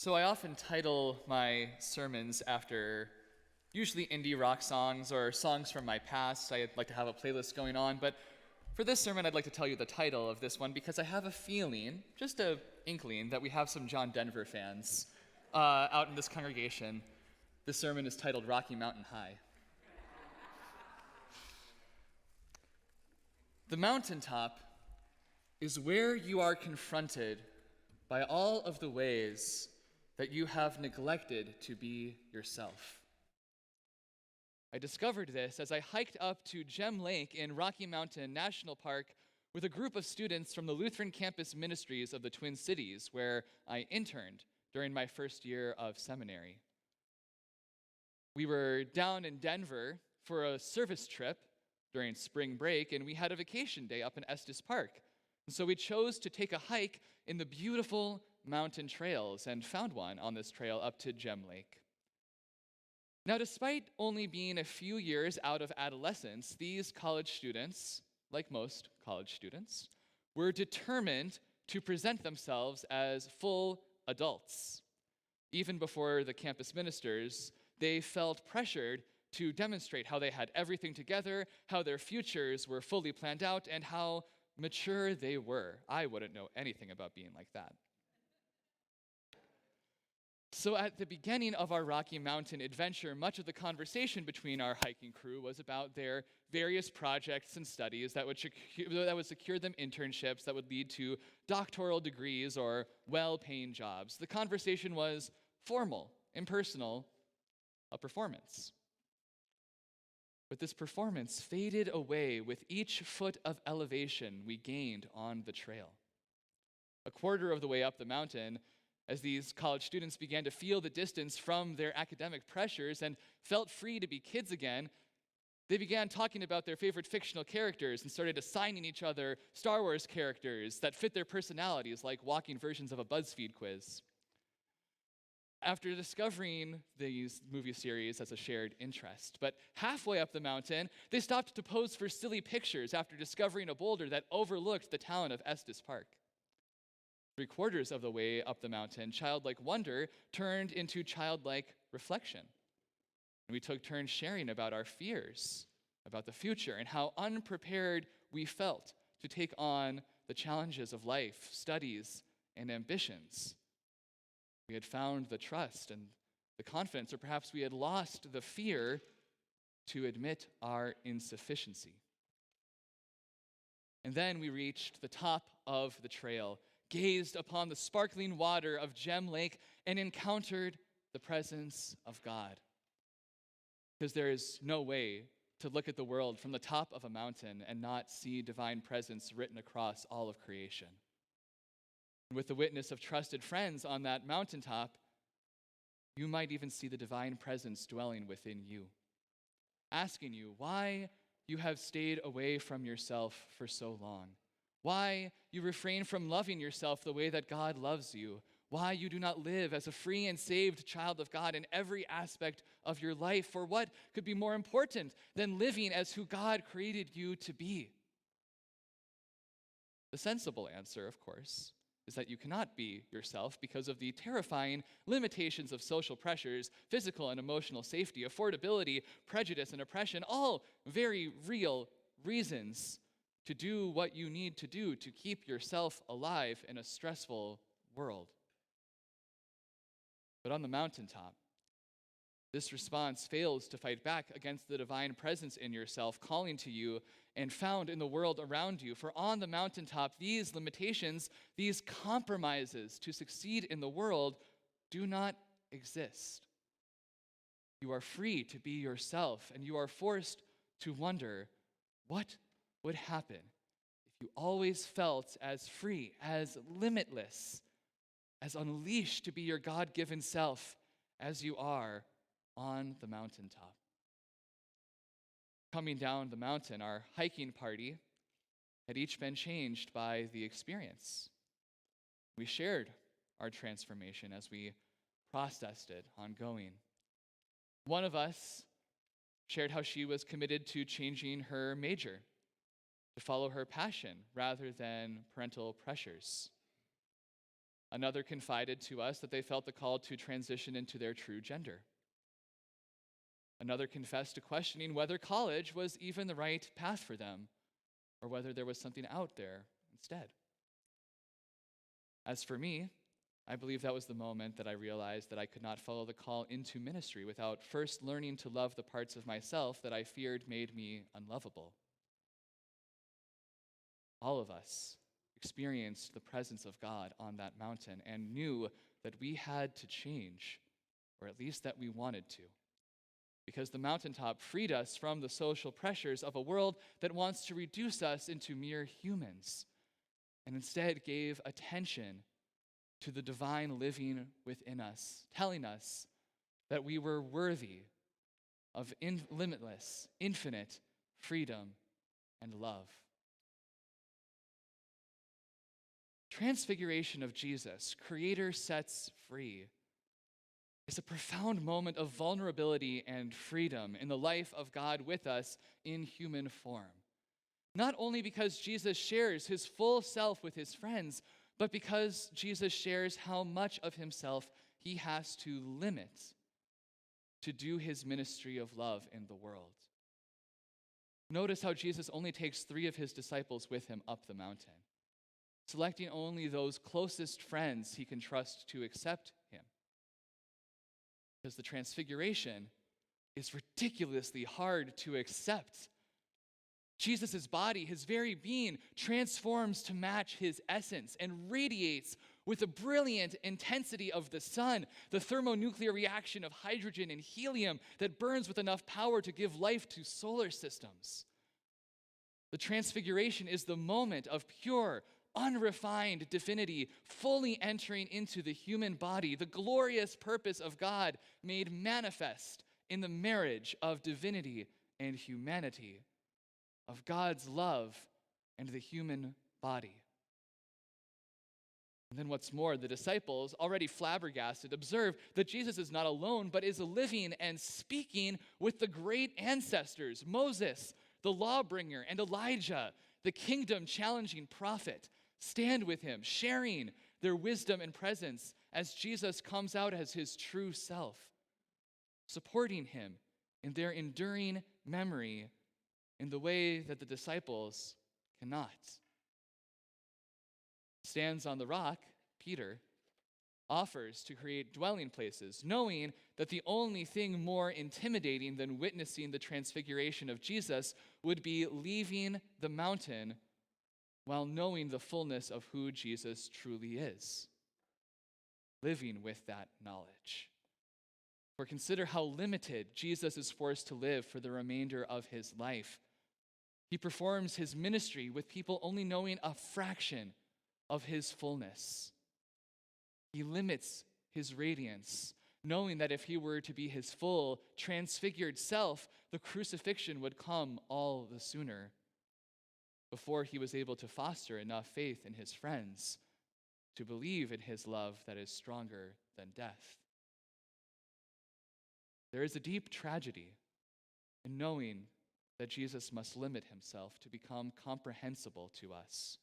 So I often title my sermons after usually indie rock songs or songs from my past. I like to have a playlist going on, but for this sermon I'd like to tell you the title of this one because I have a feeling, just an inkling, that we have some John Denver fans out in this congregation. This sermon is titled Rocky Mountain High. The mountaintop is where you are confronted by all of the ways that you have neglected to be yourself. I discovered this as I hiked up to Gem Lake in Rocky Mountain National Park with a group of students from the Lutheran Campus Ministries of the Twin Cities, where I interned during my first year of seminary. We were down in Denver for a service trip during spring break, and we had a vacation day up in Estes Park. And so we chose to take a hike in the beautiful mountain trails and found one on this trail up to Gem Lake. Now, despite only being a few years out of adolescence, these college students, like most college students, were determined to present themselves as full adults. Even before the campus ministers, they felt pressured to demonstrate how they had everything together, how their futures were fully planned out, and how mature they were. I wouldn't know anything about being like that. So at the beginning of our Rocky Mountain adventure, much of the conversation between our hiking crew was about their various projects and studies that would secure them internships that would lead to doctoral degrees or well-paying jobs. The conversation was formal, impersonal, a performance. But this performance faded away with each foot of elevation we gained on the trail. A quarter of the way up the mountain, as these college students began to feel the distance from their academic pressures and felt free to be kids again, they began talking about their favorite fictional characters and started assigning each other Star Wars characters that fit their personalities, like walking versions of a BuzzFeed quiz. After discovering these movie series as a shared interest, but halfway up the mountain, they stopped to pose for silly pictures after discovering a boulder that overlooked the town of Estes Park. 3/4 of the way up the mountain, childlike wonder turned into childlike reflection. And we took turns sharing about our fears, about the future, and how unprepared we felt to take on the challenges of life, studies, and ambitions. We had found the trust and the confidence, or perhaps we had lost the fear to admit our insufficiency. And then we reached the top of the trail, gazed upon the sparkling water of Gem Lake, and encountered the presence of God. Because there is no way to look at the world from the top of a mountain and not see divine presence written across all of creation. And with the witness of trusted friends on that mountaintop, you might even see the divine presence dwelling within you, asking you why you have stayed away from yourself for so long, why you refrain from loving yourself the way that God loves you, why you do not live as a free and saved child of God in every aspect of your life, for what could be more important than living as who God created you to be? The sensible answer, of course, is that you cannot be yourself because of the terrifying limitations of social pressures, physical and emotional safety, affordability, prejudice, and oppression, all very real reasons to do what you need to do to keep yourself alive in a stressful world. But on the mountaintop, this response fails to fight back against the divine presence in yourself, calling to you and found in the world around you. For on the mountaintop, these limitations, these compromises to succeed in the world do not exist. You are free to be yourself, and you are forced to wonder what would happen if you always felt as free, as limitless, as unleashed to be your God-given self as you are on the mountaintop. Coming down the mountain, our hiking party had each been changed by the experience. We shared our transformation as we processed it ongoing. One of us shared how she was committed to changing her major, to follow her passion rather than parental pressures. Another confided to us that they felt the call to transition into their true gender. Another confessed to questioning whether college was even the right path for them, or whether there was something out there instead. As for me, I believe that was the moment that I realized that I could not follow the call into ministry without first learning to love the parts of myself that I feared made me unlovable. All of us experienced the presence of God on that mountain and knew that we had to change, or at least that we wanted to, because the mountaintop freed us from the social pressures of a world that wants to reduce us into mere humans, and instead gave attention to the divine living within us, telling us that we were worthy of limitless, infinite freedom and love. Transfiguration of Jesus, Creator sets free, is a profound moment of vulnerability and freedom in the life of God with us in human form. Not only because Jesus shares his full self with his friends, but because Jesus shares how much of himself he has to limit to do his ministry of love in the world. Notice how Jesus only takes 3 of his disciples with him up the mountain, selecting only those closest friends he can trust to accept him. Because the transfiguration is ridiculously hard to accept. Jesus' body, his very being, transforms to match his essence and radiates with the brilliant intensity of the sun, the thermonuclear reaction of hydrogen and helium that burns with enough power to give life to solar systems. The transfiguration is the moment of pure, unrefined divinity fully entering into the human body, the glorious purpose of God made manifest in the marriage of divinity and humanity, of God's love and the human body. And then what's more, the disciples, already flabbergasted, observe that Jesus is not alone, but is living and speaking with the great ancestors, Moses, the lawbringer, and Elijah, the kingdom-challenging prophet, stand with him, sharing their wisdom and presence as Jesus comes out as his true self, supporting him in their enduring memory in the way that the disciples cannot. Stands on the rock, Peter offers to create dwelling places, knowing that the only thing more intimidating than witnessing the transfiguration of Jesus would be leaving the mountain while knowing the fullness of who Jesus truly is, living with that knowledge. For consider how limited Jesus is forced to live for the remainder of his life. He performs his ministry with people only knowing a fraction of his fullness. He limits his radiance, knowing that if he were to be his full, transfigured self, the crucifixion would come all the sooner, before he was able to foster enough faith in his friends to believe in his love that is stronger than death. There is a deep tragedy in knowing that Jesus must limit himself to become comprehensible to us,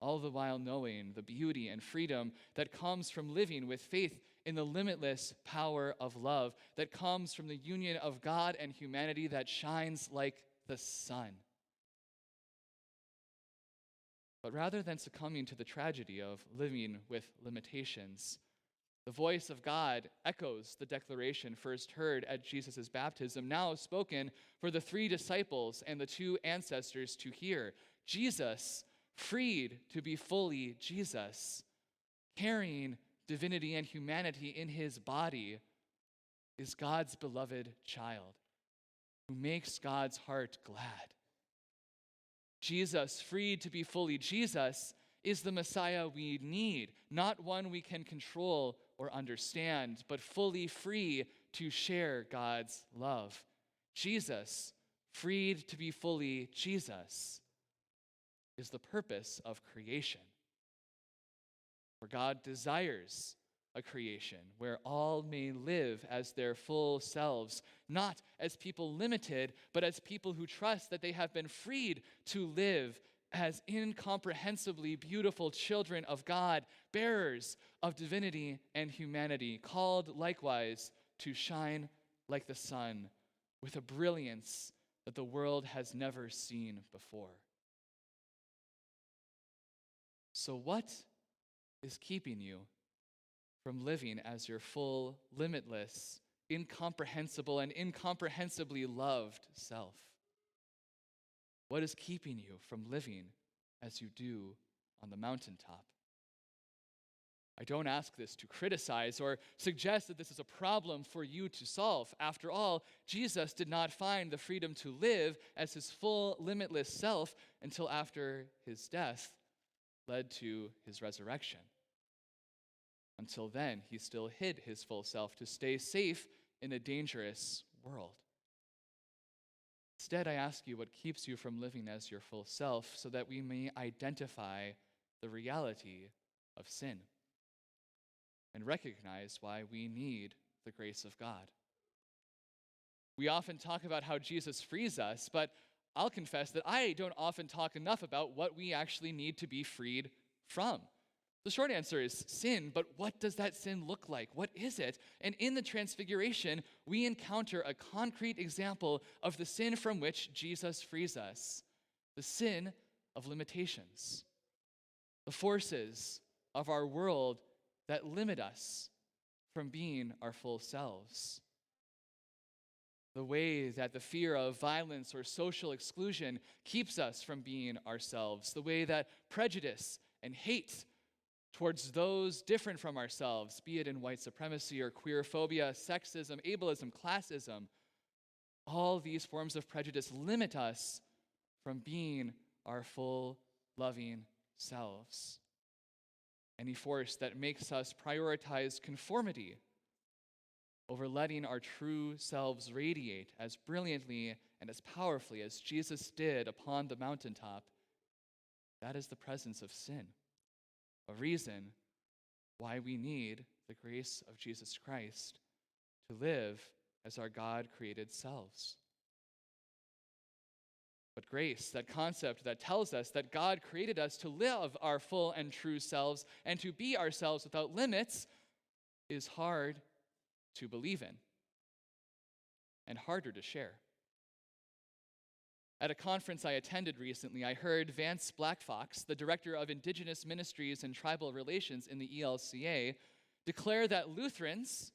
all the while knowing the beauty and freedom that comes from living with faith in the limitless power of love that comes from the union of God and humanity that shines like the sun. But rather than succumbing to the tragedy of living with limitations, the voice of God echoes the declaration first heard at Jesus' baptism, now spoken for the 3 disciples and the 2 ancestors to hear. Jesus, freed to be fully Jesus, carrying divinity and humanity in his body, is God's beloved child who makes God's heart glad. Jesus, freed to be fully Jesus, is the Messiah we need, not one we can control or understand, but fully free to share God's love. Jesus, freed to be fully Jesus, is the purpose of creation. For God desires a creation where all may live as their full selves, not as people limited, but as people who trust that they have been freed to live as incomprehensibly beautiful children of God, bearers of divinity and humanity, called likewise to shine like the sun with a brilliance that the world has never seen before. So what is keeping you from living as your full, limitless, incomprehensible, and incomprehensibly loved self? What is keeping you from living as you do on the mountaintop? I don't ask this to criticize or suggest that this is a problem for you to solve. After all, Jesus did not find the freedom to live as his full, limitless self until after his death led to his resurrection. Until then, he still hid his full self to stay safe in a dangerous world. Instead, I ask you what keeps you from living as your full self so that we may identify the reality of sin and recognize why we need the grace of God. We often talk about how Jesus frees us, but I'll confess that I don't often talk enough about what we actually need to be freed from. The short answer is sin, but what does that sin look like? What is it? And in the Transfiguration, we encounter a concrete example of the sin from which Jesus frees us: the sin of limitations, the forces of our world that limit us from being our full selves. The way that the fear of violence or social exclusion keeps us from being ourselves. The way that prejudice and hate towards those different from ourselves, be it in white supremacy or queerphobia, sexism, ableism, classism, all these forms of prejudice limit us from being our full, loving selves. Any force that makes us prioritize conformity over letting our true selves radiate as brilliantly and as powerfully as Jesus did upon the mountaintop, that is the presence of sin, a reason why we need the grace of Jesus Christ to live as our God-created selves. But grace, that concept that tells us that God created us to live our full and true selves and to be ourselves without limits, is hard to believe in and harder to share. At a conference I attended recently, I heard Vance Blackfox, the director of Indigenous Ministries and Tribal Relations in the ELCA, declare that Lutherans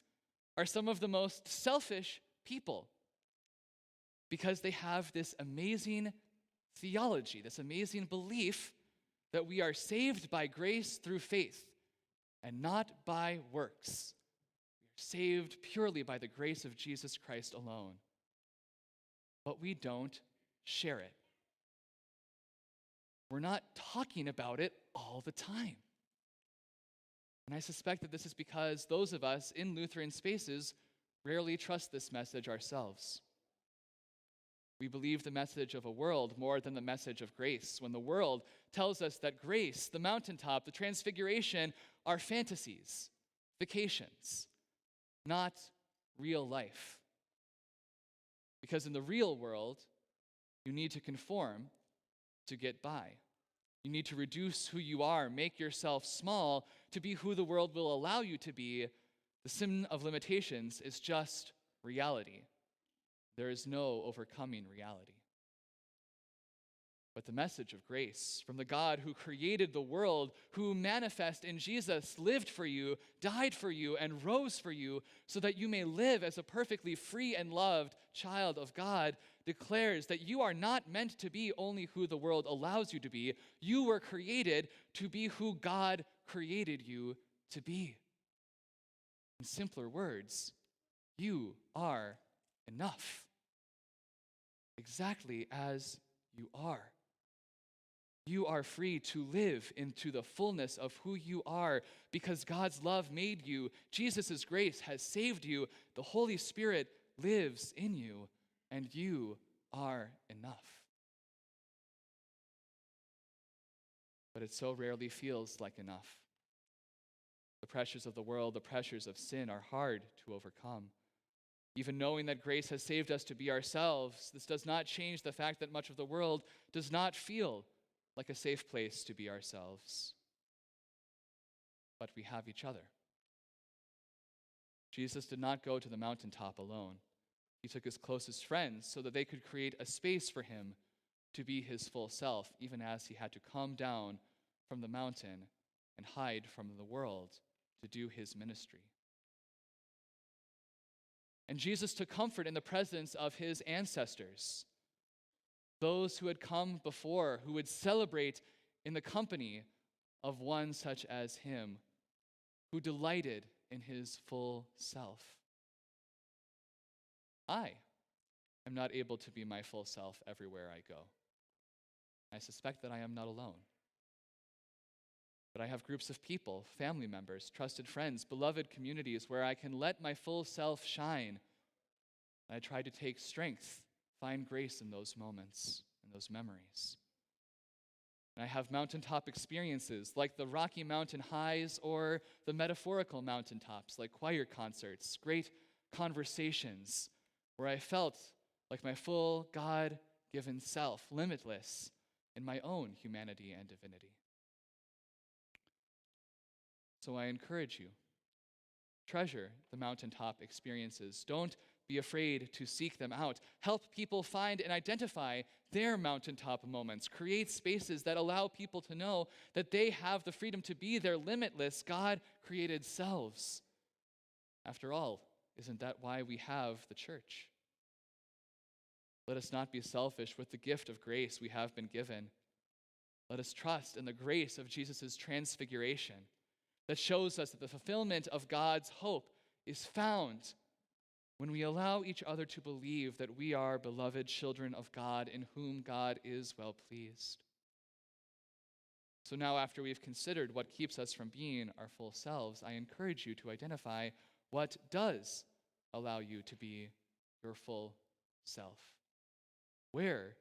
are some of the most selfish people because they have this amazing theology, this amazing belief that we are saved by grace through faith and not by works. We are saved purely by the grace of Jesus Christ alone. But we don't share it. We're not talking about it all the time. And I suspect that this is because those of us in Lutheran spaces rarely trust this message ourselves. We believe the message of a world more than the message of grace, when the world tells us that grace, the mountaintop, the transfiguration are fantasies, vacations, not real life. Because in the real world, you need to conform to get by. You need to reduce who you are, make yourself small to be who the world will allow you to be. The sin of limitations is just reality. There is no overcoming reality. But the message of grace from the God who created the world, who manifest in Jesus, lived for you, died for you, and rose for you, so that you may live as a perfectly free and loved child of God, declares that you are not meant to be only who the world allows you to be. You were created to be who God created you to be. In simpler words, you are enough, exactly as you are. You are free to live into the fullness of who you are because God's love made you. Jesus' grace has saved you. The Holy Spirit lives in you, and you are enough. But it so rarely feels like enough. The pressures of the world, the pressures of sin are hard to overcome. Even knowing that grace has saved us to be ourselves, this does not change the fact that much of the world does not feel like a safe place to be ourselves. But we have each other. Jesus did not go to the mountaintop alone. He took his closest friends so that they could create a space for him to be his full self, even as he had to come down from the mountain and hide from the world to do his ministry. And Jesus took comfort in the presence of his ancestors, those who had come before, who would celebrate in the company of one such as him, who delighted in his full self. I am not able to be my full self everywhere I go. I suspect that I am not alone. But I have groups of people, family members, trusted friends, beloved communities where I can let my full self shine. And I try to take strength, find grace in those moments, in those memories. And I have mountaintop experiences like the Rocky Mountain highs or the metaphorical mountaintops like choir concerts, great conversations where I felt like my full God-given self, limitless in my own humanity and divinity. So I encourage you, treasure the mountaintop experiences. Don't be afraid to seek them out. Help people find and identify their mountaintop moments. Create spaces that allow people to know that they have the freedom to be their limitless, God-created selves. After all, isn't that why we have the church? Let us not be selfish with the gift of grace we have been given. Let us trust in the grace of Jesus' transfiguration that shows us that the fulfillment of God's hope is found when we allow each other to believe that we are beloved children of God in whom God is well pleased. So now, after we've considered what keeps us from being our full selves, I encourage you to identify what does allow you to be your full self. Where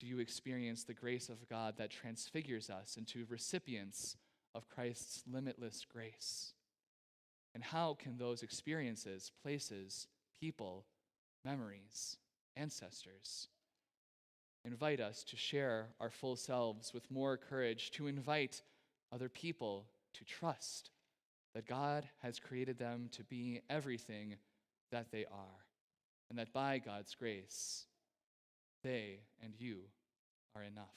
do you experience the grace of God that transfigures us into recipients of Christ's limitless grace? And how can those experiences, places, people, memories, ancestors invite us to share our full selves with more courage, to invite other people to trust that God has created them to be everything that they are, and that by God's grace, they and you are enough.